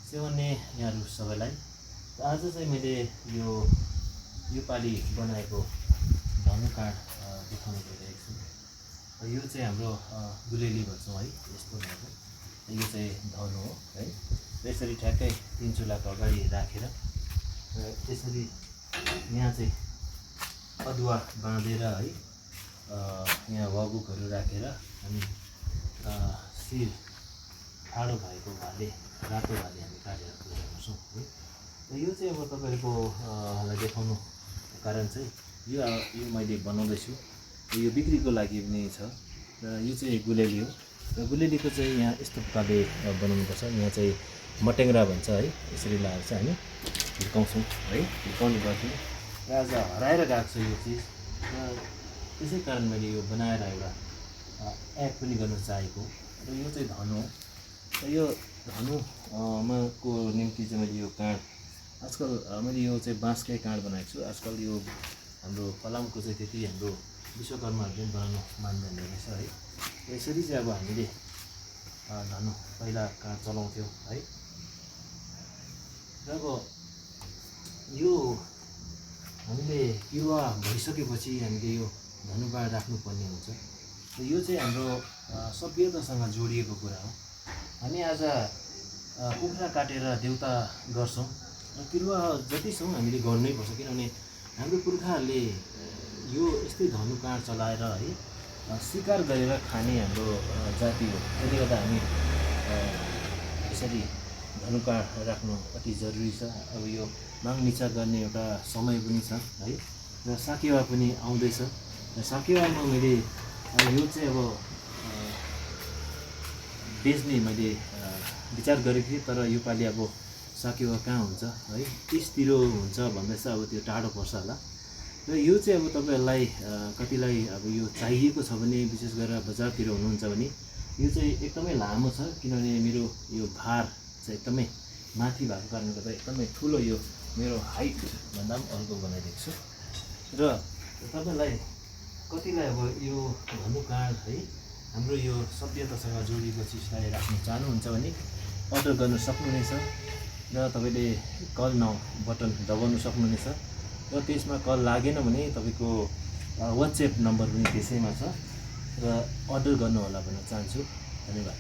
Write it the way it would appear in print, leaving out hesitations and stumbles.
सेवन्ने यहाँहरू सबैलाई। आज चाहिँ मैले यो पालि बनाएको धनु काँड देखाउन गइरहेको छु। यो चाहिँ हाम्रो गुलेली भन्छौँ है, यस्तो भएको। यो चाहिँ धनु हो है। यसरी ठ्याक्कै 3 चुलाको अगाडि राखेर त्यसरी यहाँ चाहिँ अदुवा बाँधेर है, यहाँ वगुकहरू राखेर हामी शिर ठाडो भएको भाले, रातो भाले हामी काटेर पूजा गर्छौँ है। र यो चाहिँ अब तपाईँहरूको देखाउनु कारण चाहिँ यो मैले बनाउँदैछु। यो बिक्रीको लागि पनि छ। र यो चाहिँ गुलेली हो। र गुलेलीको चाहिँ यहाँ यस्तो प्रकारले बनाउनुपर्छ। यहाँ चाहिँ मटेङ्ग्रा भन्छ है, यसरी लगाएर चाहिँ हामी हिर्काउँछौँ है, हिर्काउने गर्थ्यौँ। र आज हराएर गएको छ यो चिज। र त्यसै कारण मैले यो बनाएर एउटा एड पनि गर्न चाहेको। र यो चाहिँ धनु हो। र यो धनुको निम्ति चाहिँ मैले यो काँड आजकल मैले यो चाहिँ बाँसकै काँड बनाएको छु। आजकल यो हाम्रो फलामको चाहिँ त्यति हाम्रो विश्वकर्माहरूले पनि बनाउनु मान्दैन रहेछ है। यसरी चाहिँ अब हामीले धनु पहिला काँड चलाउँथ्यौँ है। र अब यो हामीले बिरुवा भइसकेपछि हामीले यो धनुकाँड राख्नुपर्ने हुन्छ। र यो चाहिँ हाम्रो सभ्यतासँग जोडिएको कुरा हो। हामी आज कुखुरा काटेर देउता गर्छौँ र बिरुवा जति छौँ हामीले गर्नै पर्छ। किनभने हाम्रो पुर्खाहरूले यो यस्तै धनुकाँड चलाएर है शिकार गरेर खाने हाम्रो जाति हो। त्यसले गर्दा हामी यसरी धनुकाँड राख्नु अति जरुरी छ। अब यो मागनिचा गर्ने एउटा समय पनि छ है। र साकेवा पनि आउँदैछ। र साकेवामा मैले यो चाहिँ अब बेच्ने मैले विचार गरेको थिएँ। तर योपालि अब साकेवा कहाँ हुन्छ है, 30तिर हुन्छ भन्दैछ। अब त्यो टाढो पर्छ होला। र यो चाहिँ अब तपाईँहरूलाई कतिलाई अब यो चाहिएको छ भने, विशेष गरेर बजारतिर हुनुहुन्छ भने यो चाहिँ एकदमै लामो छ। किनभने मेरो यो भार चाहिँ एकदमै माथि भएको कारणले गर्दा एकदमै ठुलो यो मेरो हाइट भन्दा पनि अर्को बनाइदिएको छु। र तपाईँलाई कतिलाई अब यो धनुकाँड है हाम्रो यो सभ्यतासँग जोडिएको चिजलाई राख्न चाहनुहुन्छ भने अर्डर गर्न सक्नुहुनेछ। र तपाईँले कल नाउ बटन दबाउनु सक्नुहुनेछ। र त्यसमा कल लागेन भने तपाईँको वाट्सएप नम्बर पनि त्यसैमा छ। र अर्डर गर्नु होला भन्न चाहन्छु। धन्यवाद।